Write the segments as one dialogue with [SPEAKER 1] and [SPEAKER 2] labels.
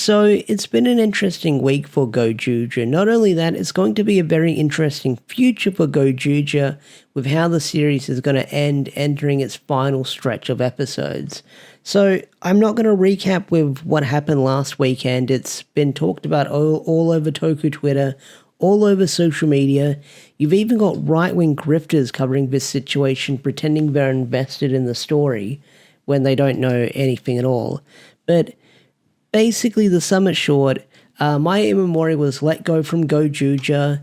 [SPEAKER 1] So it's been an interesting week for Gojuja. Not only that, it's going to be a very interesting future for Gojuja with how the series is going to end, entering its final stretch of episodes. So I'm not going to recap with what happened last weekend. It's been talked about all over Toku Twitter, all over social media. You've even got right-wing grifters covering this situation, pretending they're invested in the story when they don't know anything at all. But basically, the sum it short, Mai Imamori was let go from Gojuja,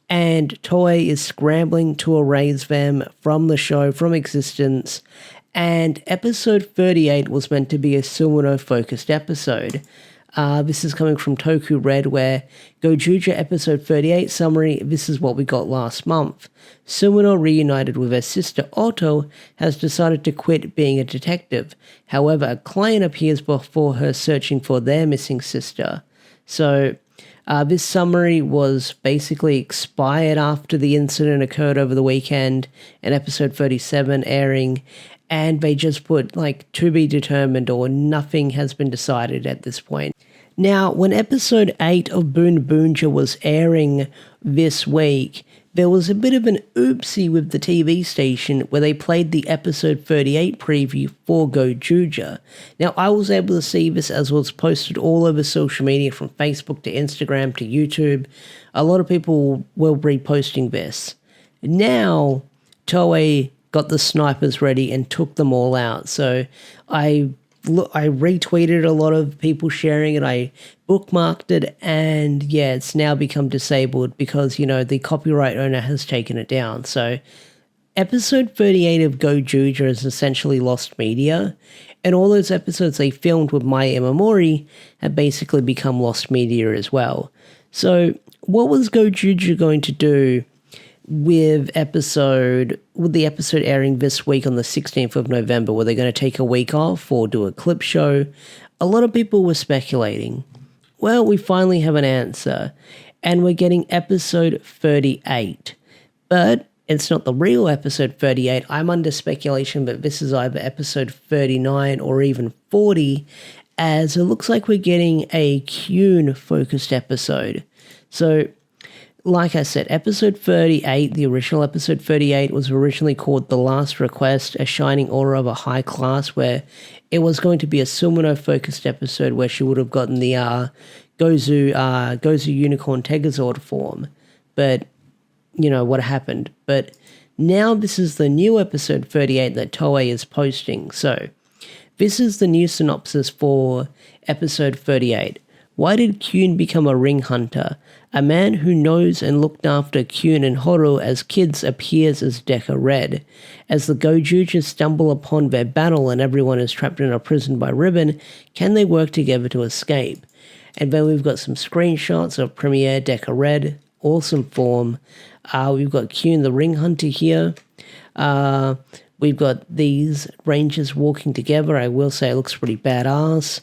[SPEAKER 1] and Toei is scrambling to erase them from the show, from existence, and episode 38 was meant to be a Sumino-focused episode. This is coming from Toku Red, where Gojuja episode 38 summary, this is what we got last month. Sumino, reunited with her sister Otto, has decided to quit being a detective. However, a client appears before her searching for their missing sister. So, this summary was basically expired after the incident occurred over the weekend, and episode 37 airing, and they just put like to be determined or nothing has been decided at this point. Now, when episode 8 of Boon Boonja was airing this week, there was a bit of an oopsie with the TV station where they played the episode 38 preview for Gojuja. Now, I was able to see this as was posted all over social media, from Facebook to Instagram to YouTube. A lot of people were reposting this. Now, Toei got the snipers ready and took them all out. So I retweeted a lot of people sharing it. I bookmarked it, and yeah, it's now become disabled because, you know, the copyright owner has taken it down. So episode 38 of Gojuja is essentially lost media, and all those episodes they filmed with Mai Imamori have basically become lost media as well. So what was Gojuja going to do with the episode airing this week on the 16th of November? Were they going to take a week off or do a clip show? A lot of people were speculating. Well, we finally have an answer, and we're getting episode 38. But it's not the real episode 38. I'm under speculation that this is either episode 39 or even 40, as it looks like we're getting a Kyun-focused episode. So, like I said, episode 38, the original episode 38, was originally called The Last Request, a shining aura of a high class, where it was going to be a Sumino-focused episode where she would have gotten the Gozu Unicorn Tegazord form. But, you know, what happened. But now this is the new episode 38 that Toei is posting. So, this is the new synopsis for episode 38. Why did Kyun become a ring hunter? A man who knows and looked after Kyun and Horo as kids appears as Deca Red. As the Gojujas stumble upon their battle and everyone is trapped in a prison by Ribbon, can they work together to escape? And then we've got some screenshots of Premiere Deca Red, awesome form. We've got Kyun the ring hunter here. We've got these rangers walking together. I will say it looks pretty badass.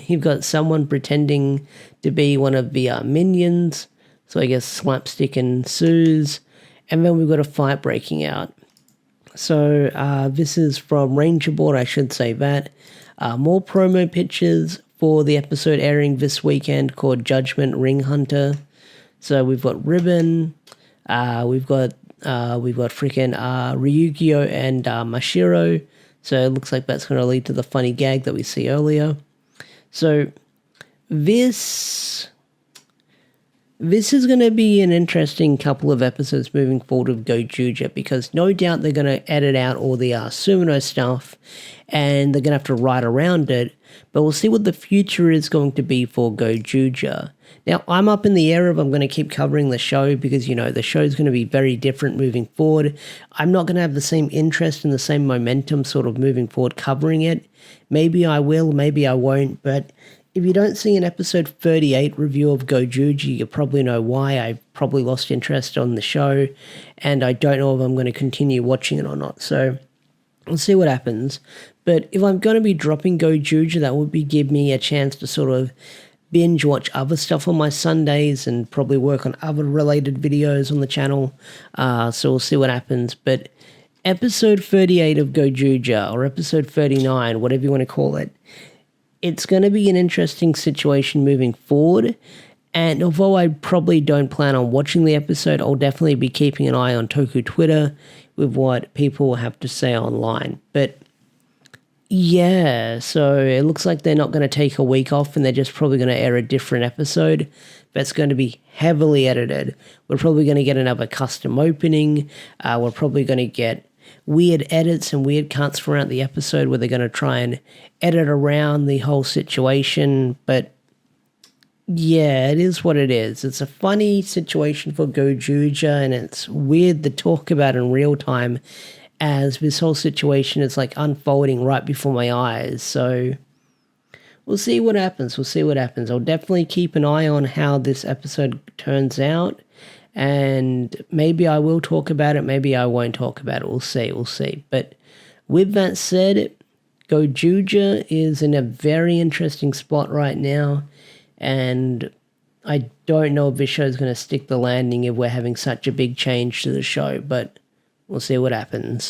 [SPEAKER 1] You've got someone pretending to be one of the minions, so I guess Slapstick and Suze, and then we've got a fight breaking out. So this is from Ranger Board, I should say that. More promo pictures for the episode airing this weekend called Judgment Ring Hunter. So we've got Ribbon, we've got freaking Ryugyo and Mashiro. So it looks like that's going to lead to the funny gag that we see earlier. So this is going to be an interesting couple of episodes moving forward with Gojuja, because no doubt they're going to edit out all the Sumino stuff and they're going to have to write around it. But we'll see what the future is going to be for Gojuja. Now, I'm up in the air of I'm going to keep covering the show because, you know, the show is going to be very different moving forward. I'm not going to have the same interest and the same momentum sort of moving forward covering it. Maybe I will, maybe I won't. But if you don't see an episode 38 review of Gojuja, you probably know why. I've probably lost interest on the show, and I don't know if I'm going to continue watching it or not. So we'll see what happens. But if I'm going to be dropping Gojuja, that would give me a chance to sort of binge watch other stuff on my Sundays and probably work on other related videos on the channel. So we'll see what happens. But episode 38 of Gojuja, or episode 39, whatever you want to call it, it's going to be an interesting situation moving forward. And although I probably don't plan on watching the episode, I'll definitely be keeping an eye on Toku Twitter with what people have to say online. But yeah, so it looks like they're not going to take a week off and they're just probably going to air a different episode that's going to be heavily edited. We're probably going to get another custom opening. We're probably going to get weird edits and weird cuts throughout the episode where they're going to try and edit around the whole situation. But yeah, it is what it is. It's a funny situation for Gojuja, and it's weird to talk about in real time as this whole situation is like unfolding right before my eyes. So we'll see what happens. We'll see what happens. I'll definitely keep an eye on how this episode turns out, and maybe I will talk about it. Maybe I won't talk about it. We'll see. We'll see. But with that said, Gojuja is in a very interesting spot right now. And I don't know if this show is going to stick the landing if we're having such a big change to the show, but we'll see what happens.